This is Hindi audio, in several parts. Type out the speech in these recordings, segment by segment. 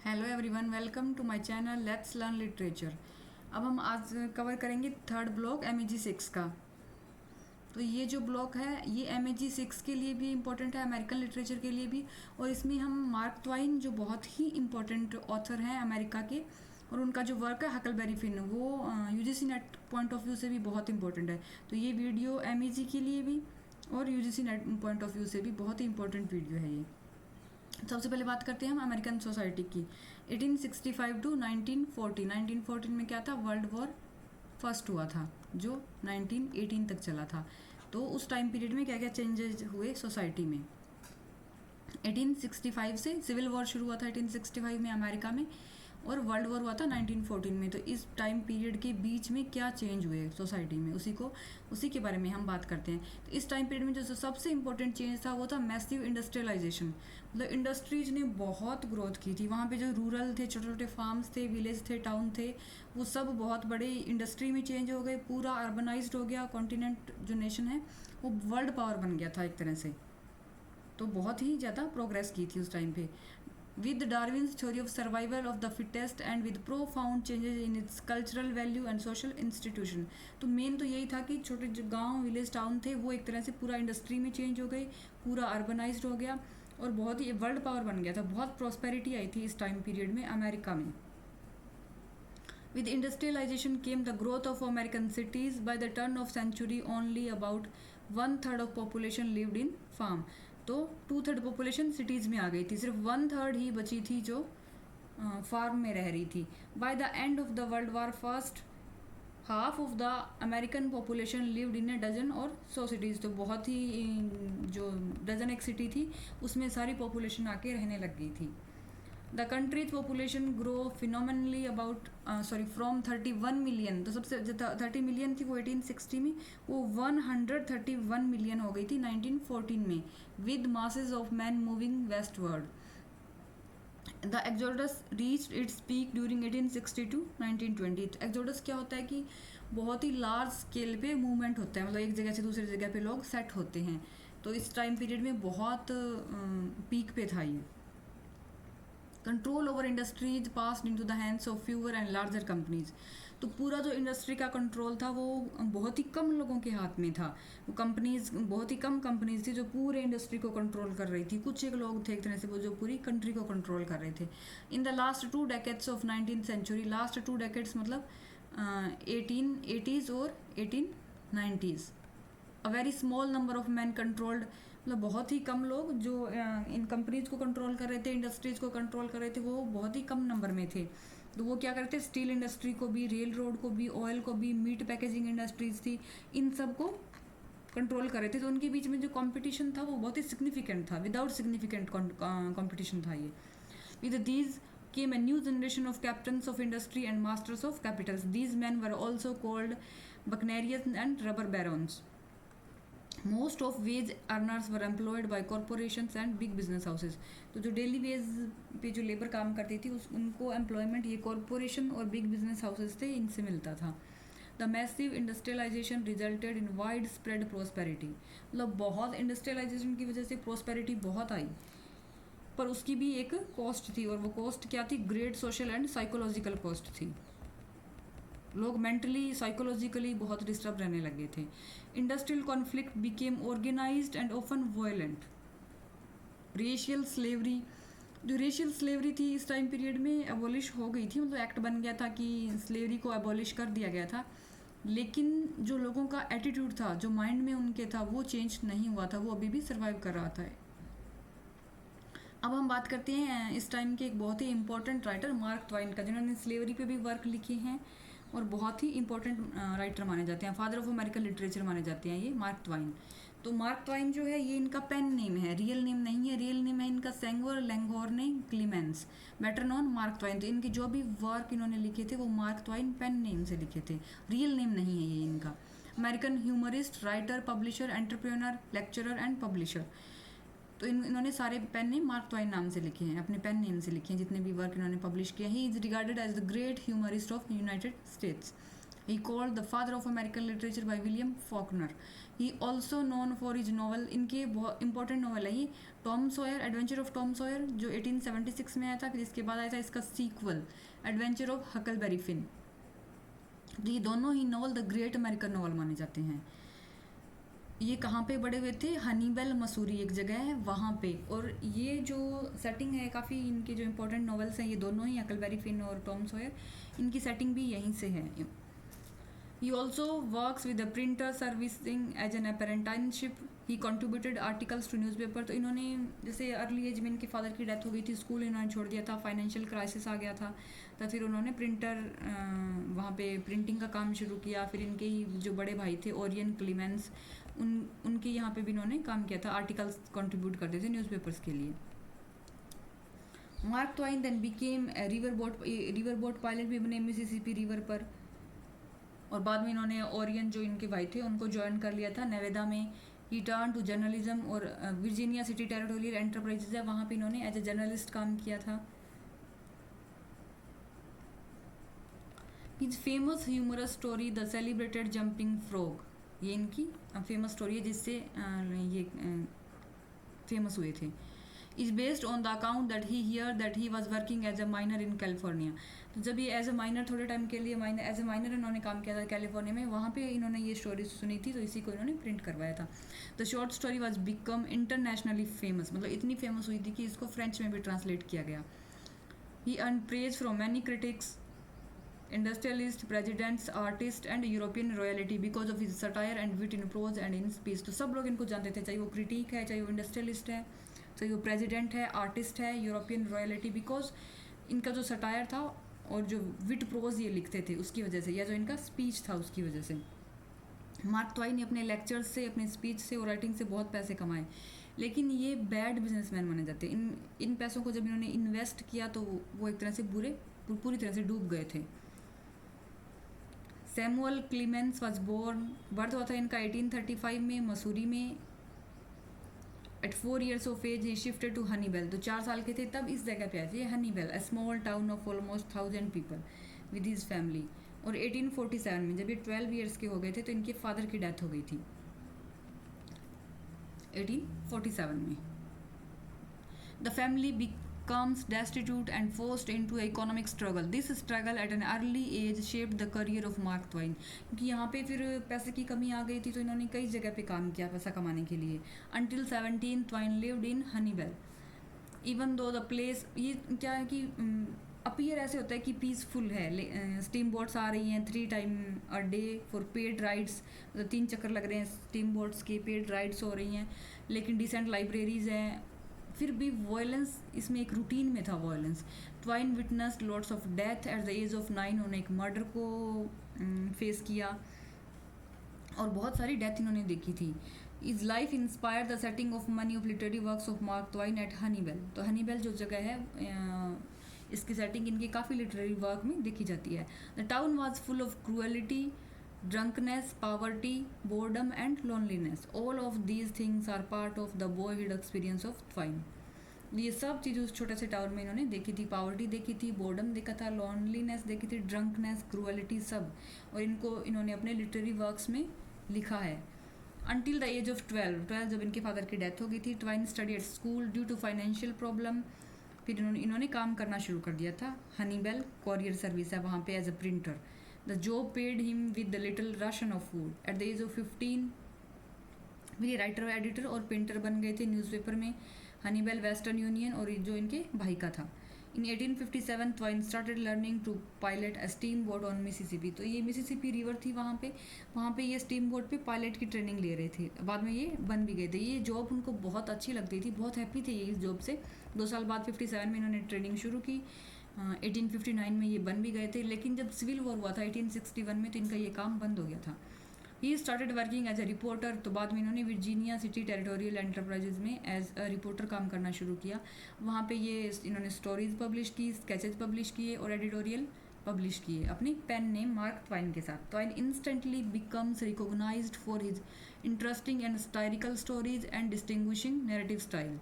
Hello everyone, welcome to my channel let's learn literature. अब हम आज कवर करेंगे थर्ड ब्लॉक MEG 6 का। तो ये जो ब्लॉक है ये MEG 6 के लिए भी इम्पोर्टेंट है, अमेरिकन लिटरेचर के लिए भी। और इसमें हम मार्क ट्वाइन जो बहुत ही इम्पोर्टेंट ऑथर हैं अमेरिका के, और उनका जो वर्क है हकलबेरी फिन, वो UGC net point of view से भी बहुत इंपॉर्टेंट है। तो ये वीडियो MEG के लिए भी और UGC net point of view से भी बहुत ही इंपॉर्टेंट वीडियो है ये। सबसे पहले बात करते हैं हम अमेरिकन सोसाइटी की। 1865 टू 1940। 1914 में क्या था, वर्ल्ड वॉर फर्स्ट हुआ था जो 1918 तक चला था। तो उस टाइम पीरियड में क्या क्या चेंजेस हुए सोसाइटी में। 1865 से सिविल वॉर शुरू हुआ था 1865 में अमेरिका में, और वर्ल्ड वॉर हुआ था 1914 में। तो इस टाइम पीरियड के बीच में क्या चेंज हुए सोसाइटी में, उसी के बारे में हम बात करते हैं। तो इस टाइम पीरियड में जो सबसे इंपॉर्टेंट चेंज था वो था मैसिव इंडस्ट्रियलाइजेशन। मतलब इंडस्ट्रीज ने बहुत ग्रोथ की थी वहाँ पे। जो रूरल थे, छोटे छोटे फार्म्स थे, विलेज थे, टाउन थे, वो सब बहुत बड़े इंडस्ट्री में चेंज हो गए। पूरा अर्बनाइज्ड हो गया। कॉन्टिनेंट जो नेशन है वो वर्ल्ड पावर बन गया था एक तरह से। तो बहुत ही ज़्यादा प्रोग्रेस की थी उस टाइम पे। With Darwin's theory of survival of the fittest and with profound changes in its cultural value and social institution. तो मेन तो यही था कि छोटे जो गांव, विलेज, टाउन थे वो एक तरह से पूरा इंडस्ट्री में चेंज हो गई, पूरा अर्बनाइज्ड हो गया और बहुत ही वर्ल्ड पावर बन गया था। बहुत प्रॉस्पेरिटी आई थी इस टाइम पीरियड में अमेरिका में। With industrialization came the growth of American cities. By the turn of century, only about 1/3 of population lived in farm. तो 2/3 पॉपुलेशन सिटीज़ में आ गई थी, सिर्फ 1/3 ही बची थी जो फार्म में रह रही थी। By the end of the World War first half of the American population lived in a dozen or 100 cities. तो बहुत ही जो डजन एक सिटी थी उसमें सारी पॉपुलेशन आके रहने लग गई थी। The countries population grow phenomenally about from 31 million. तो सबसे 30 मिलियन थी वो 1860 में, वो 131 मिलियन हो गई थी 1914 में, with masses of man moving westward. The exodus reached its peak during 1860 to 1920। Exodus क्या होता है कि बहुत ही लार्ज स्केल पे मूवमेंट होता है, मतलब एक जगह से दूसरी जगह पे लोग सेट होते हैं। तो इस टाइम पीरियड में बहुत पीक पे था ये। Control over industries passed into the hands of fewer and larger companies. तो पूरा जो इंडस्ट्री का कंट्रोल था वो बहुत ही कम लोगों के हाथ में था। वो कंपनीज, बहुत ही कम कंपनीज थी जो पूरे इंडस्ट्री को कंट्रोल कर रही थी। कुछ एक लोग थे एक तरह से वो जो पूरी कंट्री को कंट्रोल कर रहे थे। In the last 2 decades of 19th century, last 2 decades मतलब 1880s और 1890s, a very small number of man controlled. मतलब बहुत ही कम लोग जो इन कंपनीज को कंट्रोल कर रहे थे, इंडस्ट्रीज को कंट्रोल कर रहे थे, वो बहुत ही कम नंबर में थे। तो वो क्या करते थे, स्टील इंडस्ट्री को भी, रेल रोड को भी, ऑयल को भी, मीट पैकेजिंग इंडस्ट्रीज थी, इन सब को कंट्रोल कर रहे थे। तो उनके बीच में जो कॉम्पिटिशन था वो बहुत ही सिग्निफिकेंट था, विदाउट सिग्निफिकेंट कॉम्पिटिशन था ये। With these came a new generation of captains of industry and masters of capitals. These men were also called buccaneers and rubber barons. Most of ways earners were employed by corporations and big business houses. तो जो डेली वेज पे जो लेबर काम करती थी उनको एम्प्लॉयमेंट ये कॉरपोरेशन और बिग बिजनेस हाउसेज थे, इनसे मिलता था। The massive industrialisation resulted in widespread prosperity. मतलब बहुत इंडस्ट्रियलाइजेशन की वजह से प्रोस्पेरिटी बहुत आई, पर उसकी भी एक कॉस्ट थी, और वो कॉस्ट क्या थी, great social and psychological cost थी। लोग मेंटली, साइकोलॉजिकली बहुत डिस्टर्ब रहने लगे थे। Industrial conflict became organised and often violent. Racial slavery, जो रेशियल स्लेवरी थी इस टाइम पीरियड में एबॉलिश हो गई थी, मतलब एक्ट बन गया था कि स्लेवरी को एबॉलिश कर दिया गया था, लेकिन जो लोगों का एटीट्यूड था, जो माइंड में उनके था, वो चेंज नहीं हुआ था, वो अभी भी सर्वाइव कर रहा था। अब हम बात करते हैं इस टाइम के एक बहुत ही इंपॉर्टेंट राइटर मार्क ट्वाइन का, जिन्होंने स्लेवरी पे भी वर्क लिखे हैं और बहुत ही इंपॉर्टेंट राइटर माने जाते हैं, फादर ऑफ अमेरिकन लिटरेचर माने जाते हैं ये मार्क ट्वाइन। तो मार्क ट्वाइन जो है ये इनका पेन नेम है, रियल नेम नहीं है। रियल नेम है इनका Samuel Langhorne Clemens, better known Mark Twain. तो इनके जो भी वर्क इन्होंने लिखे थे वो मार्क ट्वाइन पेन नेम से लिखे थे, रियल नेम नहीं है ये इनका। American humourist, writer, publisher, entrepreneur, lecturer and publisher. तो इन्होंने सारे पेन नेम मार्क ट्वाइन नाम से लिखे हैं, अपने पेन नेम से लिखे हैं जितने भी वर्क इन्होंने पब्लिश किए। He is regarded as the great humorist of United States. He called the father of American literature by William Faulkner. He also known for his novel, इनके बहुत इंपॉर्टेंट नॉवल है ये, Tom Sawyer, adventure of Tom Sawyer, जो 1876 में आया था। फिर इसके बाद आया था इसका sequel, adventure of Huckleberry Finn. तो ये दोनों ही novel the great American novel माने जाते हैं। ये कहाँ पे बड़े हुए थे? हनीबेल मसूरी एक जगह है वहाँ पे। और ये जो सेटिंग है काफ़ी, इनके जो इंपॉर्टेंट नॉवेल्स हैं ये दोनों ही, हकलबेरी फिन और टॉम सॉयर, इनकी सेटिंग भी यहीं से है। He also works with the printer servicing as an apprenticeship. He contributed articles to newspaper. तो इन्होंने जैसे अर्ली एज में इनके फादर की डेथ हो गई थी, स्कूल इन्होंने छोड़ दिया था, फाइनेंशियल क्राइसिस आ गया था, तो फिर उन्होंने प्रिंटर वहाँ पे प्रिंटिंग का काम शुरू किया। फिर इनके ही जो बड़े भाई थे ओरियन क्लीमेंस, उनके यहाँ पे भी इन्होंने काम किया था, आर्टिकल्स कंट्रीब्यूट करते थे न्यूज़पेपर्स के लिए। Mark Twain then became riverboat pilot भी बने मिसिसिपी रिवर पर। और बाद में इन्होंने ओरियन जो इनके भाई थे उनको ज्वाइन कर लिया था नेवेदा में। ही टर्न टू जर्नलिज्म, और वर्जीनिया सिटी टेरिटोरियल एंटरप्राइजेज है वहाँ पे इन्होंने एज ए जर्नलिस्ट काम किया था। His famous humorous story the celebrated jumping frog, ये इनकी फेमस स्टोरी है जिससे ये फेमस हुए थे। Is based on the account that he hear that he was working as a miner in California. तो जब ये एज अ माइनर थोड़े टाइम के लिए एज अ माइनर इन्होंने काम किया था कैलिफोर्निया में, वहाँ पे इन्होंने ये स्टोरी सुनी थी, तो इसी को इन्होंने प्रिंट करवाया था। The short story was become internationally famous, मतलब इतनी फेमस हुई थी कि इसको फ्रेंच में भी ट्रांसलेट किया गया। He earn praise from many critics, industrialist, presidents, artist and European royalty because of his satire and wit in prose and in speech. तो सब लोग इनको जानते थे, चाहे वो क्रिटिक है, चाहे वो इंडस्ट्रियलिस्ट है, चाहे वो प्रेजिडेंट है, आर्टिस्ट है, यूरोपियन रॉयलिटी, बिकॉज इनका जो सटायर था और जो विट प्रोज ये लिखते थे उसकी वजह से, या जो इनका स्पीच था उसकी वजह से। मार्क ट्वाइन ने अपने लेक्चर्स से, अपने स्पीच से और राइटिंग से बहुत पैसे कमाए, लेकिन ये बैड बिजनेसमैन माने जाते हैं। इन पैसों को जब इन्होंने इन्वेस्ट किया तो वो एक तरह से पूरी तरह से डूब गए थे। Samuel Clemens was born, birth हुआ था इनका 1835 में मसूरी में। एट 4 years ऑफ एज ही शिफ्टेड टू हनीबेल, तो 4 साल के थे तब इस जगह पे आए थे Honeywell, a small town of almost 1000 people with his family. और 1847 में जब ये 12 years के हो गए थे तो इनके फादर की डेथ हो गई थी 1847 में। The family becomes destitute and forced into economic struggle. This struggle at an early age shaped the career of Mark Twain. क्योंकि यहाँ पे फिर पैसे की कमी आ गई थी तो इन्होंने कई जगह पे काम किया पैसा कमाने के लिए। Until 17 Twain lived in Hannibal. Even though the place, ये क्या है कि अपीयर ऐसे होता है कि पीसफुल है, स्टीम बोट्स आ रही हैं 3 times a day for paid rides, मतलब 3 चक्कर लग रहे हैं स्टीम बोट्स के, पेड राइड्स हो रही हैं, लेकिन डिसेंट लाइब्रेरीज हैं, फिर भी वॉयलेंस इसमें एक रूटीन में था violence. Twain witnessed lots of death at the age of 9, उन्होंने एक मर्डर को फेस किया और बहुत सारी डेथ इन्होंने देखी थी। His life inspire the setting of many of literary works of Mark Twain at Hannibal. तो हनीबेल जो जगह है इसकी सेटिंग इनकी काफ़ी लिटरेरी वर्क में देखी जाती है। The town was full of cruelty, drunkenness, poverty, boredom and loneliness. All of these things are part of the boyhood experience of Twain. ये सब चीज़ उस छोटे से टाउन में इन्होंने देखी थी, पावर्टी देखी थी, बोर्डम देखा था, लॉनलीनेस देखी थी, ड्रंकनेस, क्रूअलिटी, सब, और इनको इन्होंने अपने लिटरेरी वर्क्स में लिखा है। Until the age of 12 जब इनके फादर की डेथ हो गई थी, Twain study at school due to financial problem. फिर इन्होंने काम करना शुरू कर दिया था, हनीबेल कॉरियर सर्विस है वहाँ पे as a printer. The job paid him with the little ration of food. At the age of 15, ये राइटर एडिटर और पेंटर बन गए थे न्यूज़पेपर में, हनीबेल, वेस्टर्न यूनियन, और जो इनके भाई का था। In 1857 Twain started learning to pilot a steamboat on Mississippi. तो ये मिसिसिपी रिवर थी वहाँ पे ये स्टीम बोट पे पायलट की ट्रेनिंग ले रहे थे, बाद में ये बन भी गए थे। ये जॉब उनको बहुत अच्छी लगती थी, बहुत हैप्पी थे ये इस जॉब से। 2 साल बाद 57 में इन्होंने ट्रेनिंग शुरू की, 1859 में ये बन भी गए थे, लेकिन जब सिविल वॉर हुआ था 1861 में तो इनका ये काम बंद हो गया था। He started working as a reporter, तो बाद में इन्होंने वर्जीनिया सिटी टेरिटोरियल एंटरप्राइजेज में एज अ रिपोर्टर काम करना शुरू किया। वहाँ पे ये इन्होंने स्टोरीज पब्लिश की, स्केचेज पब्लिश किए और एडिटोरियल पब्लिश किए अपनी पेन नेम मार्क ट्वाइन के साथ। Twain instantly becomes recognised for his interesting and satirical stories and distinguishing narrative style.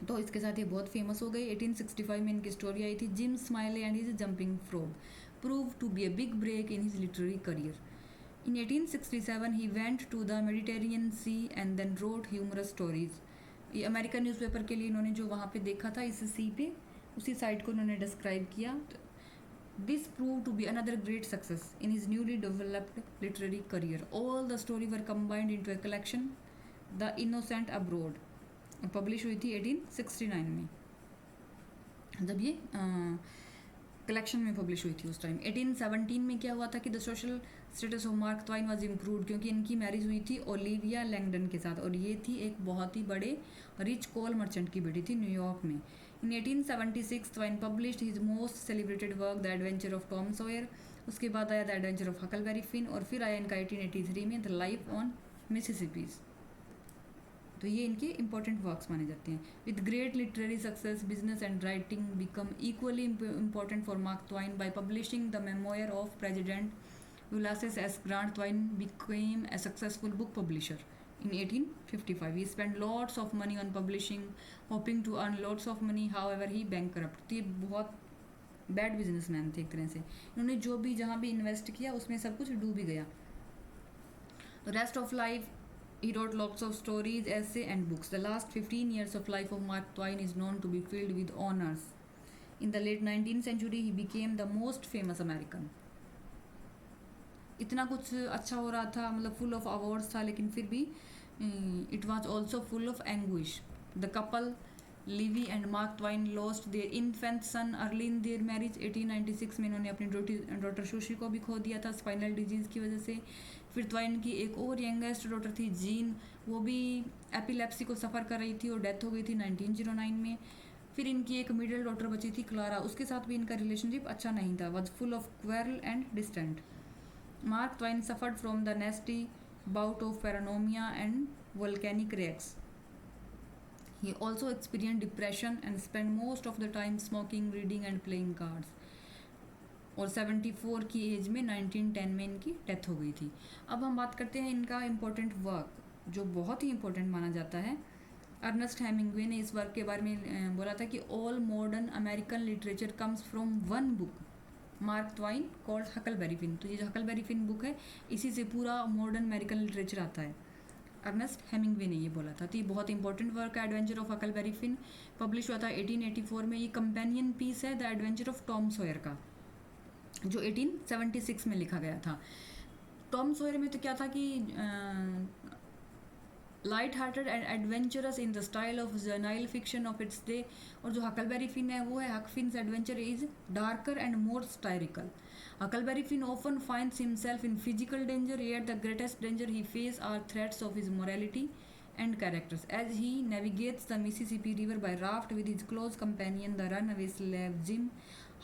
तो इसके साथ ये बहुत फेमस हो गई। 1865 में इनकी स्टोरी आई थी Jim Smiley and his jumping frog. proved to be a big break in his literary career. In 1867, he went to the Mediterranean Sea and then wrote humorous stories. ये अमेरिकन न्यूज़पेपर के लिए इन्होंने जो वहाँ पे देखा था इस सी पे, उसी साइट को इन्होंने डिस्क्राइब किया. This proved to be another great success in his newly developed literary career. All the stories were combined into a collection, The Innocent Abroad, और पब्लिश हुई थी 1869 में, जब ये कलेक्शन में पब्लिश हुई थी उस टाइम. 1817 में क्या हुआ था कि the social status of Mark twine was improved, क्योंकि इनकी मैरिज हुई थी ओलिविया लैंगडन के साथ, और ये थी एक बहुत ही बड़े रिच कोल मर्चेंट की बेटी थी न्यूयॉर्क में. इन 1876 twine published his most celebrated work the adventure of Tom Sawyer. उसके बाद आया the adventure of Huckleberry fin, और फिर आया इनका 1883 में द लाइफ ऑन मिसिसिपीज. तो ये इनके इंपॉर्टेंट वर्क्स माने जाते हैं. With great literary success, business and writing become equally important for Mark Twain. By publishing the memoir of president Ulysses S. Grant, Twine became a successful book publisher in 1855. He spent lots of money on publishing, hoping to earn lots of money. However, he bankrupt. तो ये बहुत बैड बिजनेसमैन थे एक तरह से. इन्होंने जो भी जहाँ भी इन्वेस्ट किया उसमें सब कुछ डूब ही गया. The rest of life, he wrote lots of stories, essay and books. The last 15 years of life of Mark Twain is known to be filled with honors. In the late 19th century, he became the most famous American. इतना कुछ अच्छा हो रहा था, मतलब फुल ऑफ अवार्ड्स था, लेकिन फिर भी it was also full of anguish. The couple Livy and Mark Twain lost their infant son early in their marriage. 1896 में इन्होंने अपनी डॉटर सुशी को भी खो दिया था स्पाइनल डिजीज़ की वजह से. फिर ट्वाइन की एक और यंगेस्ट डॉटर थी जीन, वो भी एपिलेप्सी को सफ़र कर रही थी और डेथ हो गई थी 1909 में. फिर इनकी एक मिडिल डॉटर बची थी क्लारा, उसके साथ भी इनका रिलेशनशिप अच्छा नहीं था, was full of quarrel and distant. Mark Twain suffered from the nasty bout of paranoia and volcanic wrecks. He also experienced depression and spent most of the time smoking, reading and playing cards. और 74 की एज में 1910 में इनकी डेथ हो गई थी. अब हम बात करते हैं इनका इम्पोर्टेंट वर्क, जो बहुत ही इम्पोर्टेंट माना जाता है. अर्नेस्ट हेमिंग्वे ने इस वर्क के बारे में बोला था कि all modern American literature comes from one book, mark twine called Huckleberry Finn. तो ये जो हकलबेरी फिन बुक है, इसी से पूरा मॉडर्न अमेरिकन लिटरेचर आता है. अर्नेस्ट हेमिंग्वे ने ये बोला था. तो ये बहुत इंपॉर्टेंट वर्क है adventure of Huckleberry fin, publish हुआ था 1884 में. ये कंपेनियन पीस है the adventure of Tom Sawyer का, जो 1876 में लिखा गया था. टॉम सॉयर में तो क्या था कि light hearted and adventurous in the style of juvenile fiction of its day. और जो हकलबेरी फिन है वो है Huck Finn's adventure is darker and more satirical. Huckleberry Finn often finds himself in physical danger, yet the greatest danger he face are threats of his morality and characters. As he navigates the Mississippi River by raft with his close companion, the runaway slave Jim,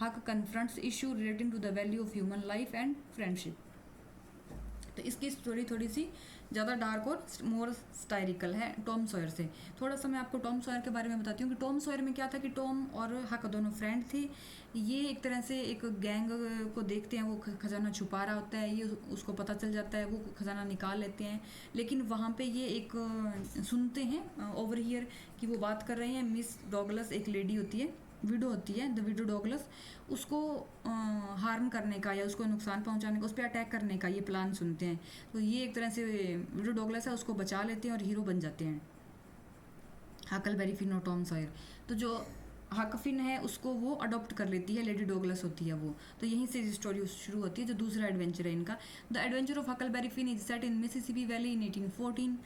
Huck confronts issues relating to the value of human life and friendship. तो इसकी स्टोरी थोड़ी सी ज़्यादा डार्क और मोर स्टायरिकल है टॉम सॉयर से. थोड़ा सा मैं आपको टॉम सॉयर के बारे में बताती हूँ कि टॉम सॉयर में क्या था कि टॉम और हक दोनों फ्रेंड थे. ये एक तरह से एक गैंग को देखते हैं, वो खजाना छुपा रहा होता है, ये उसको पता चल जाता है, वो खजाना निकाल लेते हैं. लेकिन वहाँ पे ये एक सुनते हैं ओवर हियर कि वो बात कर रहे हैं. मिस डॉगलस एक लेडी होती है, विडो होती है, द विडो डॉगलस, उसको हार्म करने का या उसको नुकसान पहुंचाने का, उस पर अटैक करने का ये प्लान सुनते हैं. तो ये एक तरह से विडो डॉगलस है, उसको बचा लेते हैं और हीरो बन जाते हैं हकलबेरी फिन और टॉम सॉयर. तो जो हक फिन है उसको वो अडॉप्ट कर लेती है, लेडी डॉगलस होती है वो. तो यहीं से स्टोरी शुरू होती है. जो दूसरा एडवेंचर है इनका, the adventure of Huckleberry fin is set in Mississippi valley in 1814.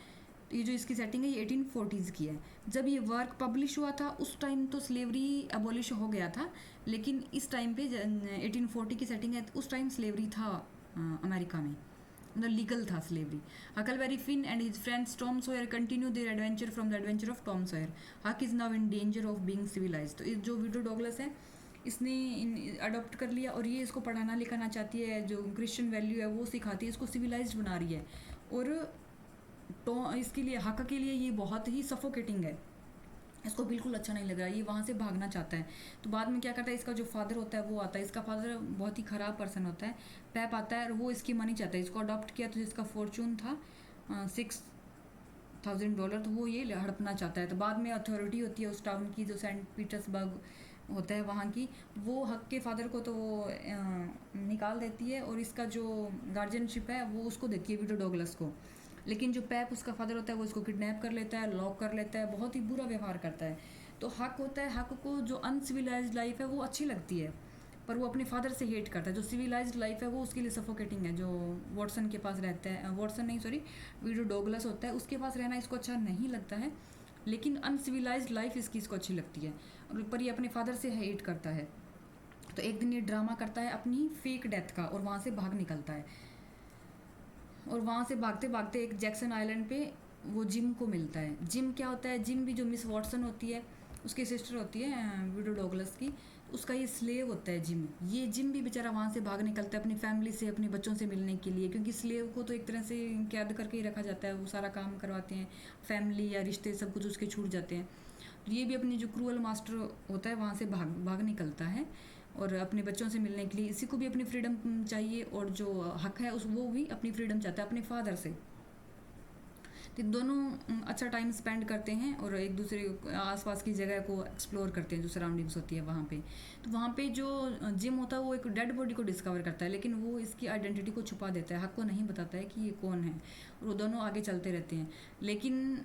तो ये जो इसकी सेटिंग है ये 1840s की है. जब ये वर्क पब्लिश हुआ था उस टाइम तो स्लेवरी अबॉलिश हो गया था, लेकिन इस टाइम पे 1840 की सेटिंग है, उस टाइम स्लेवरी था अमेरिका में, मतलब लीगल था slavery. Huckleberry Finn and his friends Tom Sawyer continue their adventure from the adventure of Tom Sawyer. Huck is now in danger of being civilised. तो जो विडो डॉगलस है इसने अडॉप्ट कर लिया और ये इसको पढ़ाना लिखाना चाहती है, जो क्रिश्चियन वैल्यू है वो सिखाती है, इसको सिविलाइज्ड बना रही है. और तो इसके लिए हक के लिए ये बहुत ही सफोकेटिंग है, इसको बिल्कुल अच्छा नहीं लग रहा है, ये वहाँ से भागना चाहता है. तो बाद में क्या करता है, इसका जो फादर होता है वो आता है. इसका फादर बहुत ही ख़राब पर्सन होता है, पैप आता है, और वो इसकी मनी चाहता है. इसको अडॉप्ट किया तो जिसका फॉर्चून था $6,000, तो वो ये हड़पना चाहता है. तो बाद में अथॉरिटी होती है उस टाउन की, जो सेंट पीटर्सबर्ग होता है वहाँ की, वो हक के फादर को तो वो निकाल देती है, और इसका जो गार्जियनशिप है वो उसको देती है विडो डॉगलस को। लेकिन जो पैप उसका फादर होता है वो इसको किडनैप कर लेता है, लॉक कर लेता है, बहुत ही बुरा व्यवहार करता है। तो हक होता है, हक को जो अनसिविलाइज्ड लाइफ है वो अच्छी लगती है, पर वो अपने फादर से हेट करता है। जो सिविलाइज्ड लाइफ है वो उसके लिए सफोकेटिंग है। जो वॉटसन के पास रहता है, वॉटसन नहीं सॉरी, विडो डॉगलस होता है, उसके पास रहना इसको अच्छा नहीं लगता है, लेकिन अनसिविलाइज्ड लाइफ इसको अच्छी लगती है, और पर ये अपने फादर से हेट करता है। तो एक दिन ये ड्रामा करता है अपनी फेक डेथ का, और वहाँ से भाग निकलता है। और वहाँ से भागते भागते एक जैक्सन आइलैंड पे वो जिम को मिलता है। जिम क्या होता है, जिम भी जो मिस वॉटसन होती है उसकी सिस्टर होती है विडो डॉगलस की, उसका ये स्लेव होता है जिम। ये जिम भी बेचारा वहाँ से भाग निकलता है अपनी फैमिली से, अपने बच्चों से मिलने के लिए, क्योंकि स्लेव को तो एक तरह से कैद करके ही रखा जाता है, वो सारा काम करवाते हैं, फैमिली या रिश्ते सब कुछ उसके छूट जाते हैं। ये भी अपनी जो क्रूअल मास्टर होता है वहाँ से भाग निकलता है, और अपने बच्चों से मिलने के लिए। इसी को भी अपनी फ्रीडम चाहिए, और जो हक है उस वो भी अपनी फ्रीडम चाहता है अपने फादर से। तो दोनों अच्छा टाइम स्पेंड करते हैं, और एक दूसरे आसपास की जगह को एक्सप्लोर करते हैं, जो सराउंडिंग्स होती है वहाँ पे। तो वहाँ पे जो जिम होता है वो एक डेड बॉडी को डिस्कवर करता है, लेकिन वो इसकी आइडेंटिटी को छुपा देता है, हक को नहीं बताता है कि ये कौन है, और वो दोनों आगे चलते रहते हैं। लेकिन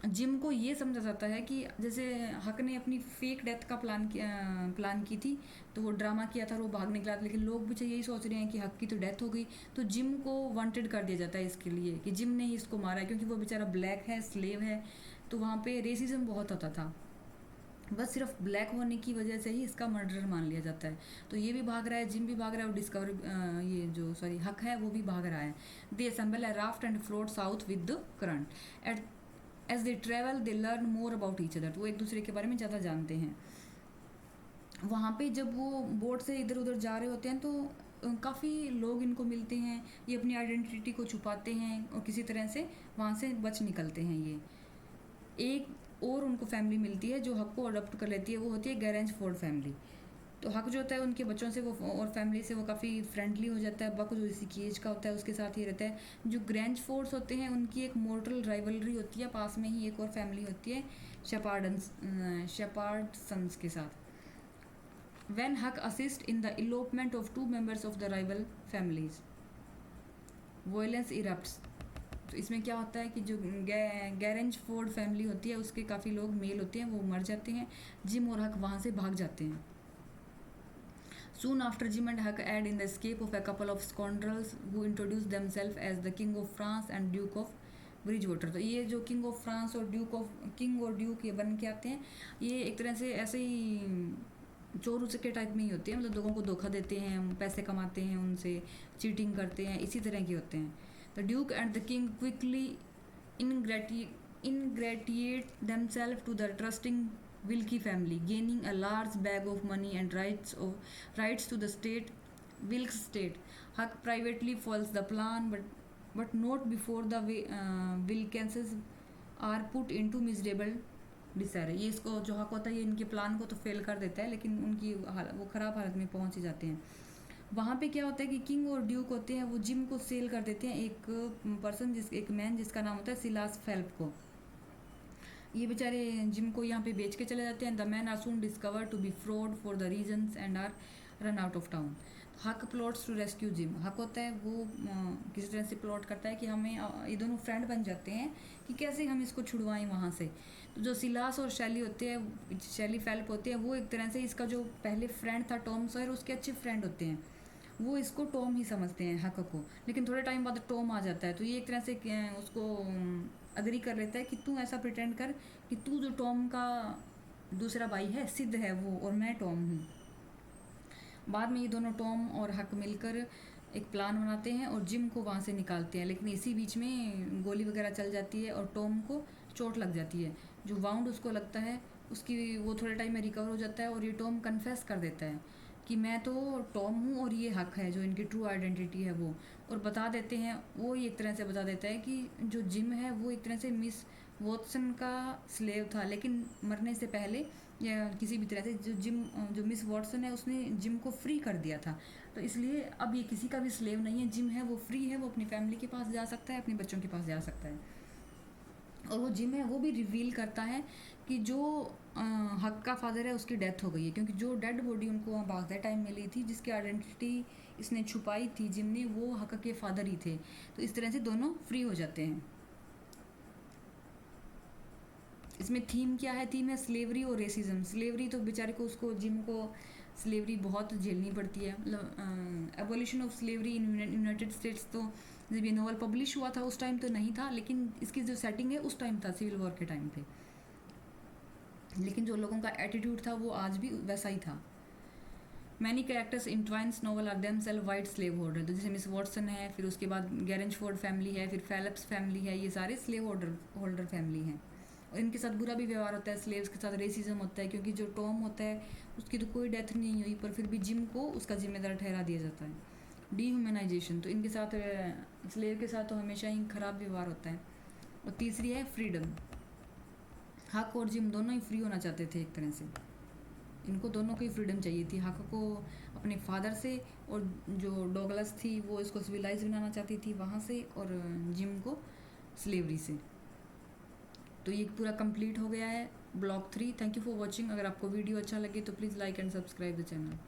जिम को ये समझा जाता है कि जैसे हक ने अपनी फेक डेथ का प्लान की थी, तो वो ड्रामा किया था और वो भाग निकला, लेकिन लोग भी यही सोच रहे हैं कि हक की तो डेथ हो गई, तो जिम को वांटेड कर दिया जाता है इसके लिए कि जिम ने ही इसको मारा है, क्योंकि वो बेचारा ब्लैक है, स्लेव है। तो वहाँ पे रेसिज्म बहुत होता था, बस सिर्फ ब्लैक होने की वजह से ही इसका मर्डर मान लिया जाता है। तो ये भी भाग रहा है, जिम भी भाग रहा है, और डिस्कवर ये जो सॉरी हक है वो भी भाग रहा है। They assemble a raft and float south with the current. At as they travel they learn more about each other. तो वो एक दूसरे के बारे में ज़्यादा जानते हैं। वहाँ पे जब वो बोट से इधर उधर जा रहे होते हैं तो काफ़ी लोग इनको मिलते हैं, ये अपनी आइडेंटिटी को छुपाते हैं और किसी तरह से वहाँ से बच निकलते हैं। ये एक और उनको फैमिली मिलती है जो हक को अडॉप्ट कर लेती है, वो होती है गैरेंज फोर्ड फैमिली। तो हक जो होता है उनके बच्चों से वो और फैमिली से वो काफ़ी फ्रेंडली हो जाता है। बक जो इसी की एज का होता है उसके साथ ही रहता है। जो ग्रैंज फोर्ड्स होते हैं उनकी एक मोर्टल राइवलरी होती है, पास में ही एक और फैमिली होती है शेपार्डसन्स के साथ। When Huck assists in the elopement of two members of the rival families, violence erupts। तो इसमें क्या होता है कि जो गैरेंज फोर्ड फैमिली होती है उसके काफ़ी लोग मेल होते हैं, वो मर जाते हैं। जिम और हक वहाँ से भाग जाते हैं। Soon after, Jim and Huck aid in the escape of a couple of scoundrels who introduce themselves as the King of France and Duke of Bridgewater. तो ये जो किंग ऑफ फ्रांस और ड्यूक ये बन के आते हैं, ये एक तरह से ऐसे ही चोर के टाइप में ही होते हैं, मतलब लोगों को धोखा देते हैं, पैसे कमाते हैं उनसे, चीटिंग करते हैं, इसी तरह के होते हैं। The Duke and the king quickly ingratiate themselves to the trusting Wilkie family, gaining a large bag of money and rights to the Wilkes state. Huck privately foils the plan, but not before the Wilkinses are put into miserable डिसायर। ये इसको जो हक होता है ये इनके प्लान को तो फेल कर देता है, लेकिन उनकी वो ख़राब हालत में पहुंच ही जाते हैं। वहाँ पे क्या होता है कि किंग और ड्यूक होते हैं वो जिम को सेल कर देते हैं एक मैन जिसका नाम होता है सिलास फेल्प को। ये बेचारे जिम को यहाँ पे बेच के चले जाते हैं। The man are soon discover to be fraud for the reasons and are run out of town. Huck plots to rescue Jim. Huck होता है वो किसी तरह से प्लॉट करता है कि हमें ये दोनों फ्रेंड बन जाते हैं कि कैसे हम इसको छुड़वाएं वहाँ से। तो जो सिलास और शैली होते हैं, शैली फेल्प होते हैं, वो एक तरह से इसका जो पहले फ्रेंड था टॉम सॉयर उसके अच्छे फ्रेंड होते हैं, वो इसको टॉम ही समझते हैं हक को। लेकिन थोड़े टाइम बाद टॉम आ जाता है तो ये एक तरह से उसको अग्री कर लेता है कि तू ऐसा प्रिटेंड कर कि तू जो टॉम का दूसरा भाई है सिद्ध है वो, और मैं टॉम हूँ। बाद में ये दोनों टॉम और हक मिलकर एक प्लान बनाते हैं और जिम को वहाँ से निकालते हैं, लेकिन इसी बीच में गोली वगैरह चल जाती है और टॉम को चोट लग जाती है। जो वाउंड उसको लगता है उसकी वो थोड़े टाइम में रिकवर हो जाता है, और ये टॉम कन्फेस कर देता है कि मैं तो टॉम हूँ और ये हक है, जो इनकी ट्रू आइडेंटिटी है वो। और बता देते हैं, वो एक तरह से बता देता है कि जो जिम है वो एक तरह से मिस वॉटसन का स्लेव था, लेकिन मरने से पहले या किसी भी तरह से जो मिस वॉटसन है उसने जिम को फ्री कर दिया था। तो इसलिए अब ये किसी का भी स्लेव नहीं है, जिम है वो फ्री है, वो अपनी फैमिली के पास जा सकता है, अपने बच्चों के पास जा सकता है। और वो जिम है वो भी रिवील करता है कि जो हक का फादर है उसकी डेथ हो गई है, क्योंकि जो डेड बॉडी उनको वहाँ भागते टाइम मिली थी, जिसकी आइडेंटिटी इसने छुपाई थी जिम ने, वो हक के फादर ही थे। तो इस तरह से दोनों फ्री हो जाते हैं। इसमें थीम क्या है? थीम है स्लेवरी और रेसिज्म। स्लेवरी तो बेचारे को, उसको जिम को स्लेवरी बहुत झेलनी पड़ती है। मतलब abolition of slavery in United states, तो जब ये नॉवल पब्लिश हुआ था उस टाइम तो नहीं था, लेकिन इसकी जो सेटिंग है उस टाइम था, सिविल वॉर के टाइम पे। लेकिन जो लोगों का एटीट्यूड था वो आज भी वैसा ही था। Many characters in Twain's novel are themselves white slave holder, तो जैसे मिस वॉटसन है, फिर उसके बाद गैरेंजफोर्ड फैमिली है, फिर फेलिप्स फैमिली है, ये सारे स्लेव होल्डर फैमिली हैं। और इनके साथ बुरा भी व्यवहार होता है, स्लेव्स के साथ रेसिज्म होता है, क्योंकि जो टॉम होता है उसकी तो कोई डेथ नहीं हुई, पर फिर भी जिम को उसका जिम्मेदार ठहरा दिया जाता है। डीह्यूमनाइजेशन, तो इनके साथ स्लेव के साथ तो हमेशा ही खराब व्यवहार होता है। और तीसरी है फ्रीडम। हक और जिम दोनों ही फ्री होना चाहते थे एक तरह से, इनको दोनों को ही फ्रीडम चाहिए थी। हक को अपने फादर से, और जो डॉगलस थी वो इसको सिविलाइज बनाना चाहती थी वहाँ से, और जिम को स्लेवरी से। तो ये पूरा कंप्लीट हो गया है block 3। Thank you for watching. अगर आपको वीडियो अच्छा लगे तो please like and subscribe the channel.